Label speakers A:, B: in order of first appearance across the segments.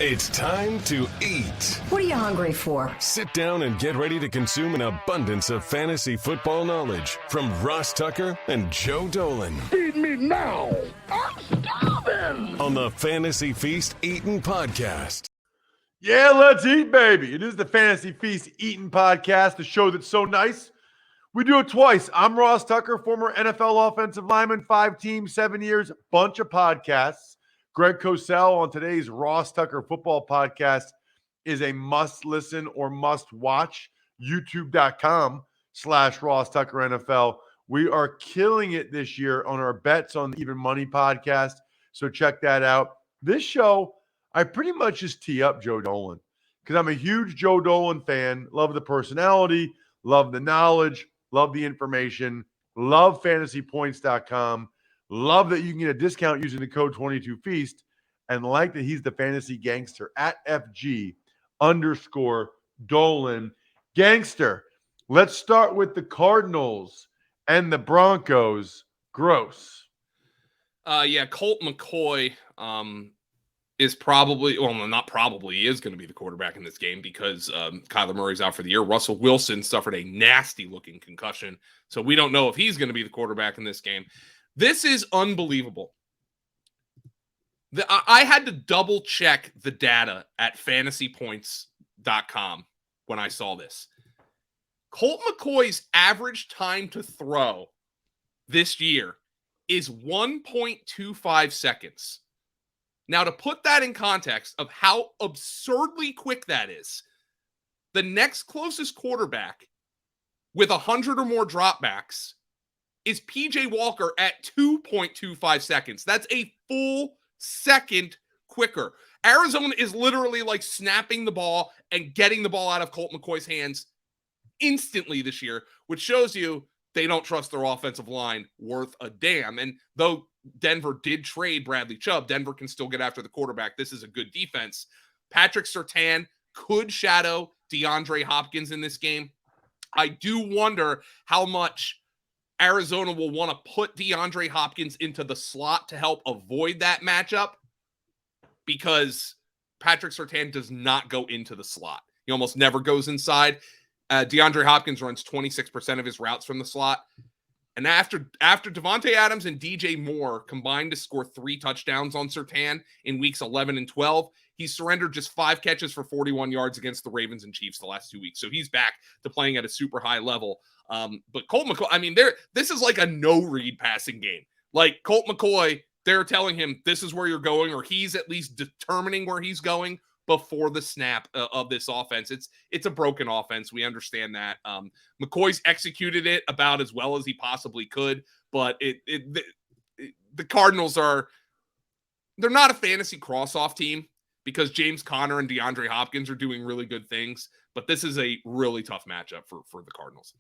A: It's time to eat.
B: What are you hungry for?
A: Sit down and get ready to consume an abundance of fantasy football knowledge from Ross Tucker and Joe Dolan.
C: Feed me now. I'm starving.
A: On the Fantasy Feast Eatin' Podcast.
D: Yeah, let's eat, baby. It is the Fantasy Feast Eatin' Podcast, the show that's so nice. We do it twice. I'm Ross Tucker, former NFL offensive lineman, 5 teams, 7 years, bunch of podcasts. Greg Cosell on today's Ross Tucker Football Podcast is a must-listen or must-watch. YouTube.com/Ross Tucker NFL. We are killing it this year on our Bets on Even Money podcast, so check that out. This show, I pretty much just tee up Joe Dolan because I'm a huge Joe Dolan fan. Love the personality, love the knowledge, love the information, love fantasypoints.com. Love that you can get a discount using the code 22Feast, and like that he's the fantasy gangster at FG_Dolan. Gangster, let's start with the Cardinals and the Broncos. Gross.
E: Colt McCoy is probably, well, not probably, he is going to be the quarterback in this game because Kyler Murray's out for the year. Russell Wilson suffered a nasty-looking concussion, so we don't know if he's going to be the quarterback in this game. This is unbelievable. I had to double check the data at fantasypoints.com when I saw this. Colt McCoy's average time to throw this year is 1.25 seconds. Now, to put that in context of how absurdly quick that is, the next closest quarterback with 100 or more dropbacks is PJ Walker at 2.25 seconds. That's a full second quicker. Arizona is literally like snapping the ball and getting the ball out of Colt McCoy's hands instantly this year, which shows you they don't trust their offensive line worth a damn. And though Denver did trade Bradley Chubb, Denver can still get after the quarterback. This is a good defense. Patrick Surtain could shadow DeAndre Hopkins in this game. I do wonder how much Arizona will want to put DeAndre Hopkins into the slot to help avoid that matchup because Patrick Surtain does not go into the slot. He almost never goes inside. DeAndre Hopkins runs 26% of his routes from the slot. And after Devontae Adams and DJ Moore combined to score 3 touchdowns on Surtain in weeks 11 and 12, he surrendered just 5 catches for 41 yards against the Ravens and Chiefs the last 2 weeks. So he's back to playing at a super high level. But Colt McCoy, I mean, this is like a no-read passing game. Like Colt McCoy, they're telling him this is where you're going, or he's at least determining where he's going before the snap of this offense. It's a broken offense. We understand that. McCoy's executed it about as well as he possibly could, but the Cardinals they're not a fantasy cross-off team because James Conner and DeAndre Hopkins are doing really good things, but this is a really tough matchup for the Cardinals.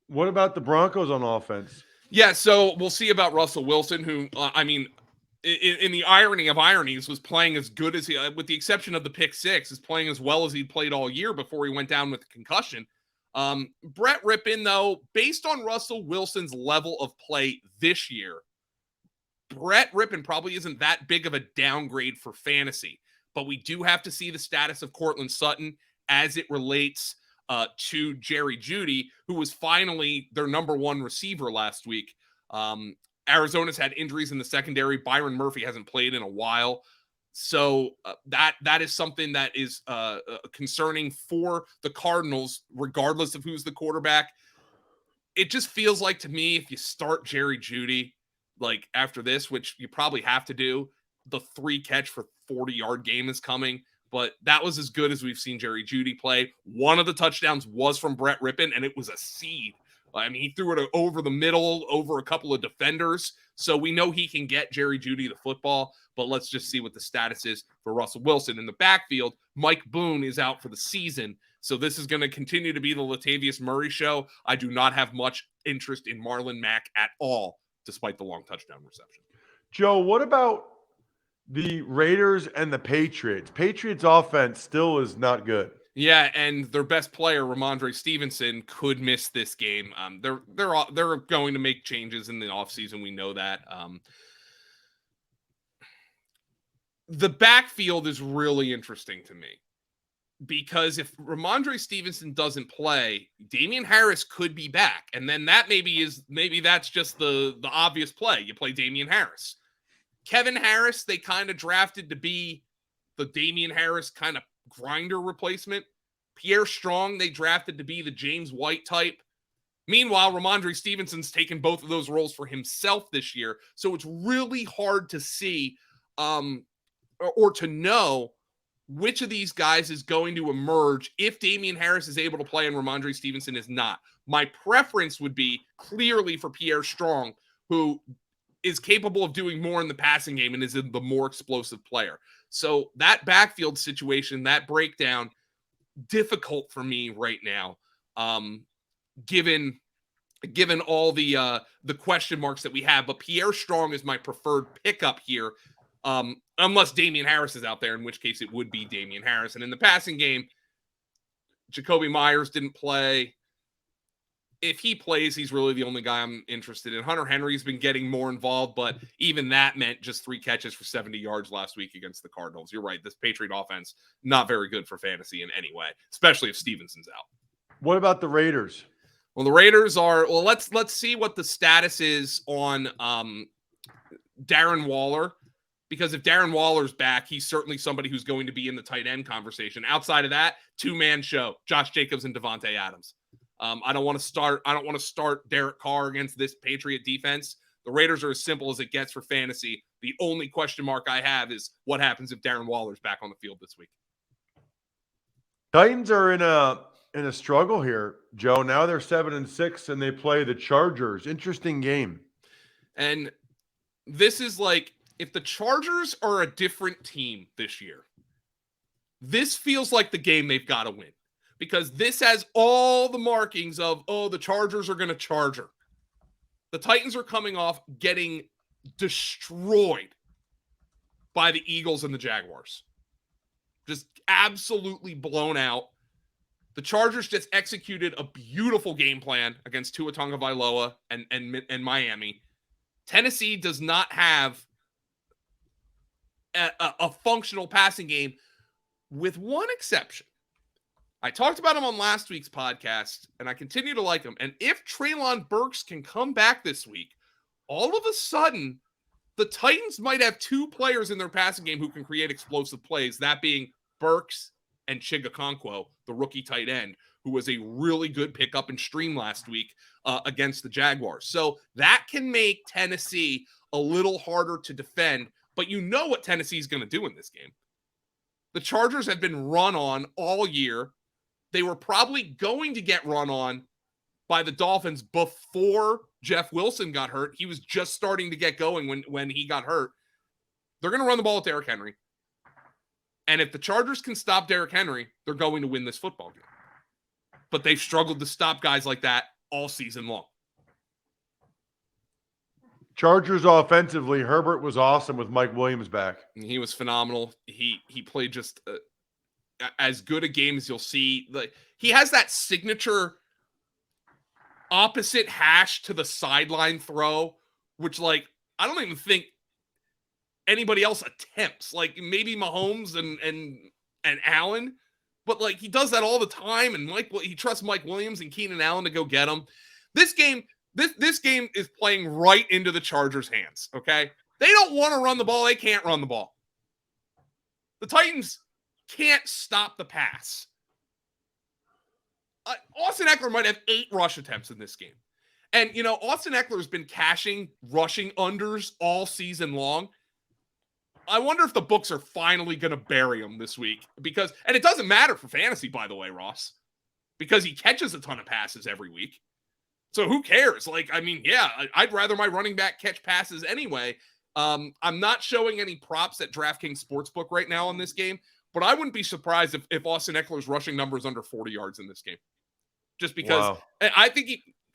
D: What about the Broncos on offense?
E: Yeah, so we'll see about Russell Wilson, who, in the irony of ironies, was playing as good as he, with the exception of the pick six, is playing as well as he'd played all year before he went down with a concussion. Brett Rippon, though, based on Russell Wilson's level of play this year, Brett Rippon probably isn't that big of a downgrade for fantasy, but we do have to see the status of Courtland Sutton as it relates to Jerry Jeudy, who was finally their number 1 receiver last week. Arizona's had injuries in the secondary. Byron Murphy hasn't played in a while. So that is something that is concerning for the Cardinals, regardless of who's the quarterback. It just feels like to me, if you start Jerry Jeudy, like after this, which you probably have to do, the 3 catch for 40-yard game is coming. But that was as good as we've seen Jerry Jeudy play. One of the touchdowns was from Brett Rippon, and it was a seed. I mean, he threw it over the middle, over a couple of defenders. So we know he can get Jerry Jeudy the football, but let's just see what the status is for Russell Wilson. In the backfield, Mike Boone is out for the season. So this is going to continue to be the Latavius Murray show. I do not have much interest in Marlon Mack at all, despite the long touchdown reception.
D: Joe, what about the Raiders and the Patriots? Patriots offense still is not good.
E: Yeah, and their best player, Ramondre Stevenson, could miss this game. They're going to make changes in the offseason. We know that. the backfield is really interesting to me because if Ramondre Stevenson doesn't play, Damian Harris could be back. And then that maybe that's just the obvious play. You play Damian Harris. Kevin Harris, they kind of drafted to be the Damian Harris kind of grinder replacement. Pierre Strong, they drafted to be the James White type. Meanwhile, Ramondre Stevenson's taken both of those roles for himself this year. So it's really hard to see or to know which of these guys is going to emerge if Damian Harris is able to play and Ramondre Stevenson is not. My preference would be clearly for Pierre Strong, who is capable of doing more in the passing game and is the more explosive player. So that backfield situation, that breakdown, difficult for me right now, given all the question marks that we have. But Pierre Strong is my preferred pickup here, unless Damian Harris is out there, in which case it would be Damian Harris. And in the passing game, Jacoby Myers didn't play. If he plays, he's really the only guy I'm interested in. Hunter Henry's been getting more involved, but even that meant just 3 catches for 70 yards last week against the Cardinals. You're right. This Patriot offense, not very good for fantasy in any way, especially if Stevenson's out.
D: What about the Raiders?
E: Well, the Raiders are, let's see what the status is on Darren Waller, because if Darren Waller's back, he's certainly somebody who's going to be in the tight end conversation. Outside of that, 2-man show, Josh Jacobs and Devontae Adams. I don't want to start Derek Carr against this Patriot defense. The Raiders are as simple as it gets for fantasy. The only question mark I have is what happens if Darren Waller's back on the field this week.
D: Titans are in a struggle here, Joe. Now they're 7-6 and they play the Chargers. Interesting game.
E: And this is like, if the Chargers are a different team this year, this feels like the game they've got to win. Because this has all the markings of, the Chargers are going to charger. The Titans are coming off getting destroyed by the Eagles and the Jaguars. Just absolutely blown out. The Chargers just executed a beautiful game plan against Tua Tagovailoa and Miami. Tennessee does not have a functional passing game, with one exception. I talked about him on last week's podcast, and I continue to like him. And if Treylon Burks can come back this week, all of a sudden, the Titans might have 2 players in their passing game who can create explosive plays, that being Burks and Chigakonkwo, the rookie tight end, who was a really good pickup and stream last week against the Jaguars. So that can make Tennessee a little harder to defend, but you know what Tennessee's going to do in this game. The Chargers have been run on all year. They were probably going to get run on by the Dolphins before Jeff Wilson got hurt. He was just starting to get going when he got hurt. They're going to run the ball with Derrick Henry. And if the Chargers can stop Derrick Henry, they're going to win this football game. But they've struggled to stop guys like that all season long.
D: Chargers offensively, Herbert was awesome with Mike Williams back.
E: He was phenomenal. He played just as good a game as you'll see. Like, he has that signature opposite hash to the sideline throw, which, like, I don't even think anybody else attempts. Like, maybe Mahomes and Allen, but like, he does that all the time. And he trusts Mike Williams and Keenan Allen to go get him. This game is playing right into the Chargers' hands. Okay, they don't want to run the ball. They can't run the ball. The Titans can't stop the pass. Austin Eckler might have 8 rush attempts in this game. And, Austin Eckler has been cashing rushing unders all season long. I wonder if the books are finally going to bury him this week. And it doesn't matter for fantasy, by the way, Ross, because he catches a ton of passes every week. So who cares? I'd rather my running back catch passes anyway. I'm not showing any props at DraftKings Sportsbook right now on this game, but I wouldn't be surprised if Austin Eckler's rushing number is under 40 yards in this game. Just because I think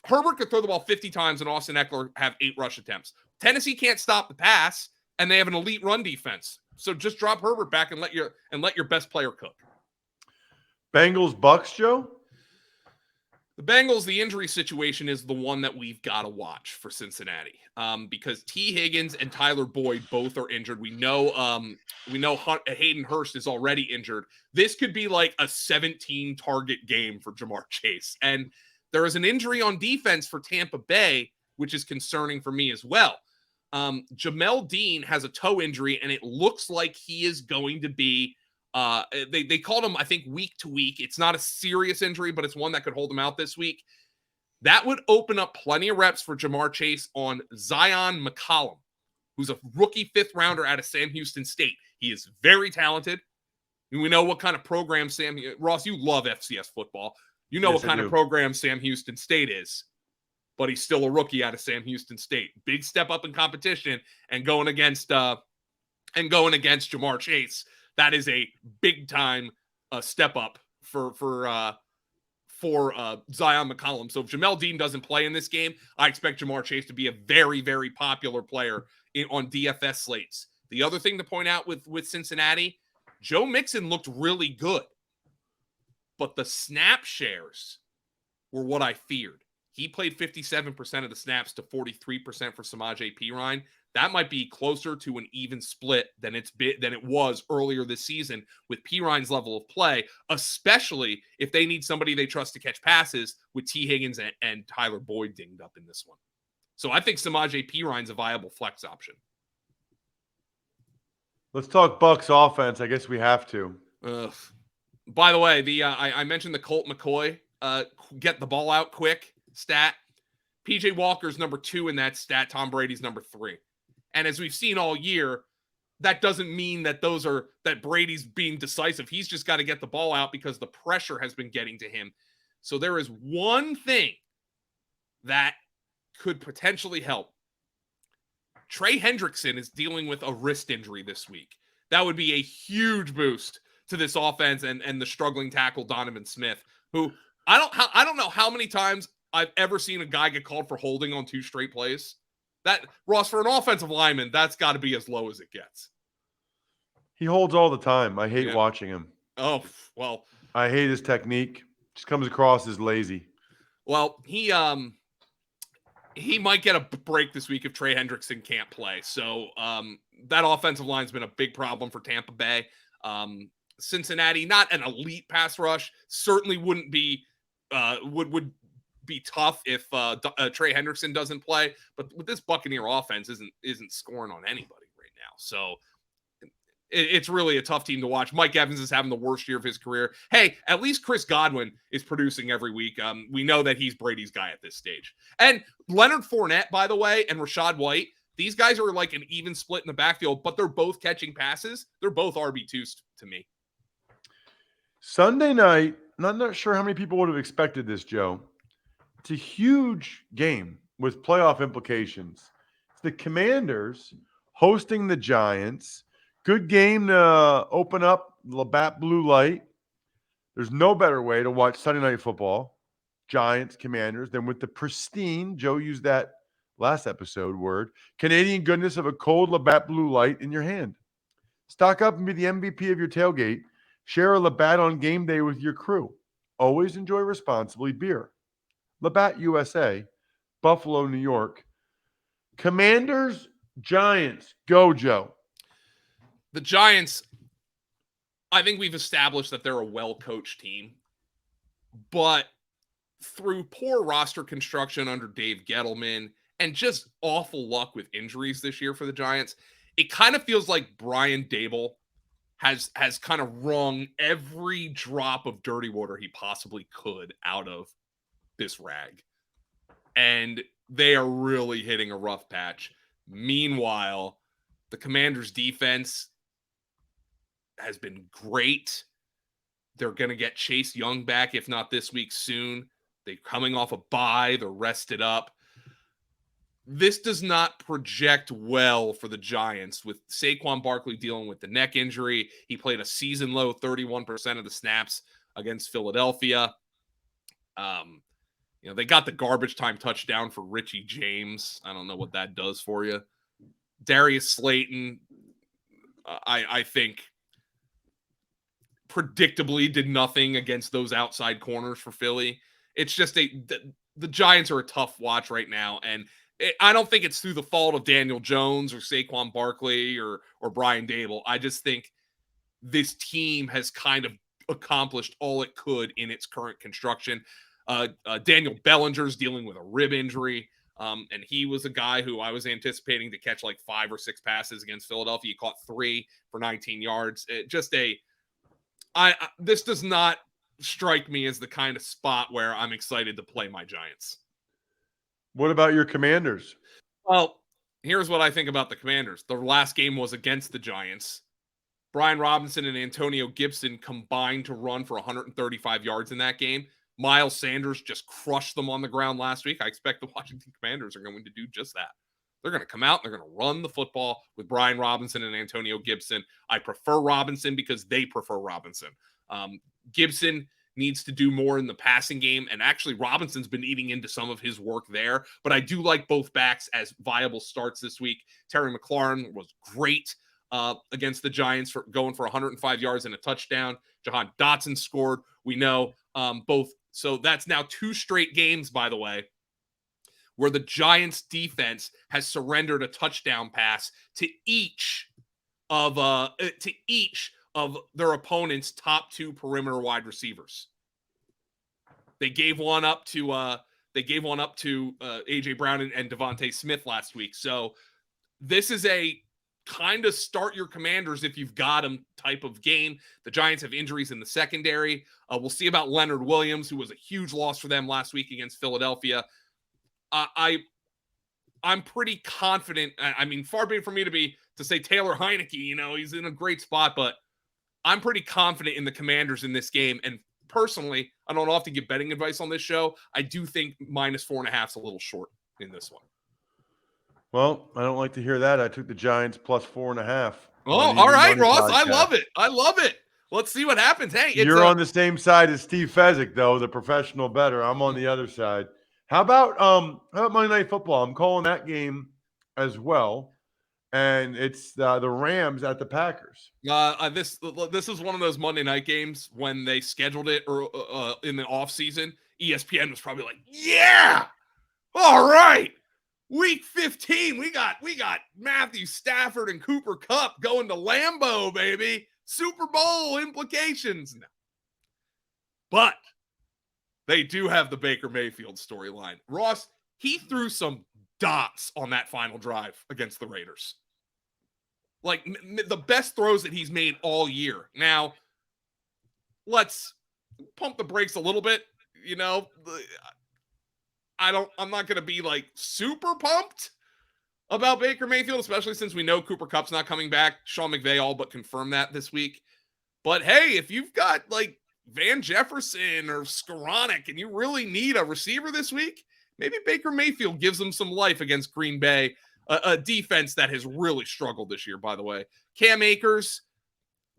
E: Herbert could throw the ball 50 times and Austin Eckler have 8 rush attempts. Tennessee can't stop the pass, and they have an elite run defense. So just drop Herbert back and let your best player cook.
D: Bengals Bucks, Joe?
E: The Bengals, the injury situation is the one that we've got to watch for Cincinnati, because T. Higgins and Tyler Boyd both are injured. We know Hayden Hurst is already injured. This could be like a 17-target game for Jamar Chase. And there is an injury on defense for Tampa Bay, which is concerning for me as well. Jamel Dean has a toe injury, and it looks like he is going to be they called him, I think, week to week. It's not a serious injury, but it's one that could hold him out this week. That would open up plenty of reps for Jamar Chase on Zion McCollum, who's a rookie 5th rounder out of Sam Houston State. He is very talented. And we know what kind of program Ross, you love FCS football. You know, yes, what kind of program Sam Houston State is, but he's still a rookie out of Sam Houston State. Big step up in competition, and going against Jamar Chase. That is a big time step up for Zion McCollum. So if Jamel Dean doesn't play in this game, I expect Jamar Chase to be a very, very popular player on DFS slates. The other thing to point out with Cincinnati, Joe Mixon looked really good, but the snap shares were what I feared. He played 57% of the snaps to 43% for Samaje Perine. That might be closer to an even split than it was earlier this season with Perine's level of play, especially if they need somebody they trust to catch passes with T. Higgins and Tyler Boyd dinged up in this one. So I think Samaje Perine's a viable flex option.
D: Let's talk Bucs offense. I guess we have to.
E: By the way, I mentioned the Colt McCoy get the ball out quick stat. PJ Walker's number 2 in that stat. Tom Brady's number 3. And as we've seen all year, that doesn't mean that that Brady's being decisive. He's just got to get the ball out because the pressure has been getting to him. So there is one thing that could potentially help. Trey Hendrickson is dealing with a wrist injury this week. That would be a huge boost to this offense and the struggling tackle Donovan Smith, who I don't know how many times I've ever seen a guy get called for holding on 2 straight plays. That, Ross, for an offensive lineman, that's got to be as low as it gets.
D: He holds all the time. I hate watching him.
E: Oh, well.
D: I hate his technique. Just comes across as lazy.
E: Well, he might get a break this week if Trey Hendrickson can't play. So that offensive line's been a big problem for Tampa Bay. Cincinnati, not an elite pass rush, certainly wouldn't be would be tough if Trey Hendrickson doesn't play, but with this Buccaneer offense isn't scoring on anybody right now. So it's really a tough team to watch. Mike Evans is having the worst year of his career. Hey, at least Chris Godwin is producing every week. We know that he's Brady's guy at this stage. And Leonard Fournette, by the way, and Rachaad White, these guys are like an even split in the backfield, but they're both catching passes. They're both RB2s to me.
D: Sunday night, I'm not sure how many people would have expected this, Joe. It's a huge game with playoff implications. It's the Commanders hosting the Giants. Good game to open up Labatt Blue Light. There's no better way to watch Sunday Night Football, Giants, Commanders, than with the pristine, Joe used that last episode word, Canadian goodness of a cold Labatt Blue Light in your hand. Stock up and be the MVP of your tailgate. Share a Labatt on game day with your crew. Always enjoy responsibly. Beer. Labatt USA, Buffalo, New York. Commanders, Giants. Go, Joe.
E: The Giants, I think we've established that they're a well-coached team. But through poor roster construction under Dave Gettleman and just awful luck with injuries this year for the Giants, it kind of feels like Brian Daboll has kind of wrung every drop of dirty water he possibly could out of this rag. And they are really hitting a rough patch. Meanwhile, the Commanders' defense has been great. They're going to get Chase Young back, if not this week, soon. They're coming off a bye. They're rested up. This does not project well for the Giants with Saquon Barkley dealing with the neck injury. He played a season-low 31% of the snaps against Philadelphia. They got the garbage time touchdown for Richie James. I don't know what that does for you. Darius Slayton, I think, predictably did nothing against those outside corners for Philly. it's just the Giants are a tough watch right now, and I don't think it's through the fault of Daniel Jones or Saquon Barkley or Brian Dable. I just think this team has kind of accomplished all it could in its current construction. Daniel Bellinger's dealing with a rib injury. And he was a guy who I was anticipating to catch like 5 or 6 passes against Philadelphia. He caught 3 for 19 yards. This does not strike me as the kind of spot where I'm excited to play my Giants.
D: What about your Commanders?
E: Well, here's what I think about the Commanders. The last game was against the Giants. Brian Robinson and Antonio Gibson combined to run for 135 yards in that game. Miles Sanders just crushed them on the ground last week. I expect the Washington Commanders are going to do just that. They're going to come out and they're going to run the football with Brian Robinson and Antonio Gibson. I prefer Robinson because they prefer Robinson. Gibson needs to do more in the passing game, and actually Robinson's been eating into some of his work there, but I do like both backs as viable starts this week. Terry McLaurin was great against the Giants for going for 105 yards and a touchdown. Jahan Dotson scored. We know both. So that's now 2 straight games, by the way, where the Giants defense has surrendered a touchdown pass to each of their opponent's top 2 perimeter wide receivers. They gave one up to AJ Brown and Devontae Smith last week. So this is a kind of start your Commanders if you've got them type of game. The Giants have injuries in the secondary. We'll see about Leonard Williams, who was a huge loss for them last week against Philadelphia. I'm pretty confident. I mean, far be it from me to say Taylor Heineke, he's in a great spot, but I'm pretty confident in the Commanders in this game. And personally, I don't often give betting advice on this show. I do think -4.5 is a little short in this one.
D: Well, I don't like to hear that. I took the Giants +4.5.
E: Oh, all right, Ross. I love it. Let's see what happens. Hey,
D: you're on the same side as Steve Fezzik, though, the professional bettor. I'm on the other side. How about Monday Night Football? I'm calling that game as well, and it's the Rams at the Packers.
E: This is one of those Monday night games when they scheduled it in the offseason. ESPN was probably like, "Yeah, all right, Week 15, we got Matthew Stafford and Cooper Kupp going to Lambeau, baby. Super Bowl implications." No. But they do have the Baker Mayfield storyline. Ross, he threw some dots on that final drive against the Raiders. Like the best throws that he's made all year. Now, let's pump the brakes a little bit. I'm not going to be like super pumped about Baker Mayfield, especially since we know Cooper Kupp's not coming back. Sean McVay all but confirmed that this week. But hey, if you've got like Van Jefferson or Skoranek and you really need a receiver this week, maybe Baker Mayfield gives them some life against Green Bay, a defense that has really struggled this year, by the way. Cam Akers,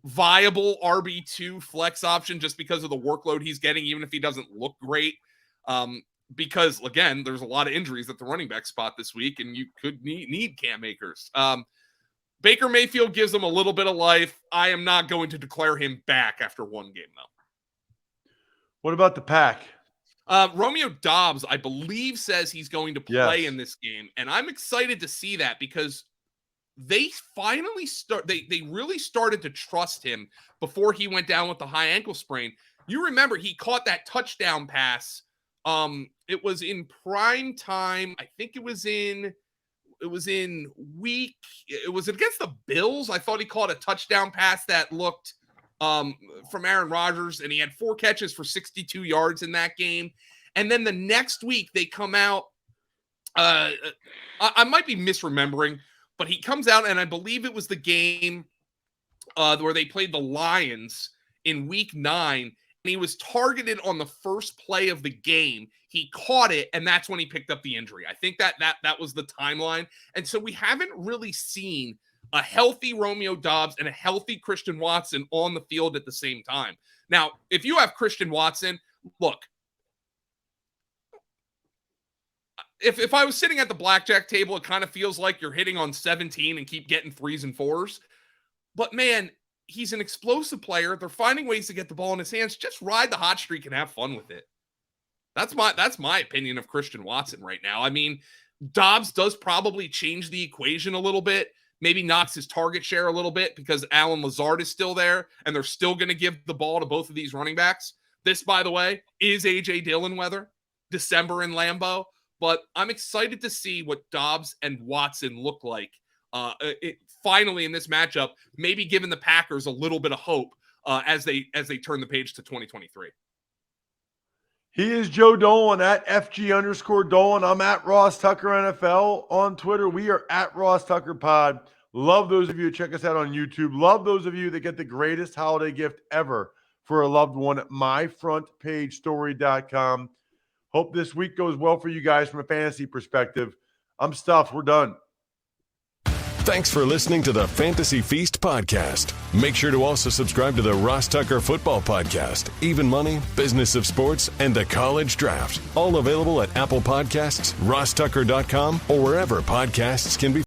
E: viable RB2 flex option just because of the workload he's getting, even if he doesn't look great. Because, again, there's a lot of injuries at the running back spot this week, and you could need Cam Akers. Baker Mayfield gives them a little bit of life. I am not going to declare him back after one game, though.
D: What about the Pack?
E: Romeo Doubs, I believe, says he's going to play in this game, and I'm excited to see that because they finally they really started to trust him before he went down with the high ankle sprain. You remember he caught that touchdown pass. It was in prime time. I think it was against the Bills. I thought he caught a touchdown pass that looked from Aaron Rodgers, and he had 4 catches for 62 yards in that game. And then the next week they come out. I might be misremembering, but he comes out, and I believe it was the game where they played the Lions in week 9, and he was targeted on the first play of the game. He caught it, and that's when he picked up the injury. I think that was the timeline. And so we haven't really seen a healthy Romeo Doubs and a healthy Christian Watson on the field at the same time. Now, if you have Christian Watson, look, if I was sitting at the blackjack table, it kind of feels like you're hitting on 17 and keep getting 3s and 4s. But man, he's an explosive player. They're finding ways to get the ball in his hands. Just ride the hot streak and have fun with it. That's my opinion of Christian Watson right now. I mean, Dobbs does probably change the equation a little bit, maybe knocks his target share a little bit because Allen Lazard is still there, and they're still going to give the ball to both of these running backs. This, by the way, is A.J. Dillon weather, December in Lambeau, but I'm excited to see what Dobbs and Watson look like finally in this matchup, maybe giving the Packers a little bit of hope as they turn the page to 2023.
D: He is Joe Dolan at FG_Dolan. I'm at Ross Tucker NFL on Twitter. We are at Ross Tucker Pod. Love those of you who check us out on YouTube. Love those of you that get the greatest holiday gift ever for a loved one at myfrontpagestory.com. Hope this week goes well for you guys from a fantasy perspective. I'm stuffed. We're done.
A: Thanks for listening to the Fantasy Feast podcast. Make sure to also subscribe to the Ross Tucker Football Podcast, Even Money, Business of Sports, and the College Draft. All available at Apple Podcasts, rosstucker.com, or wherever podcasts can be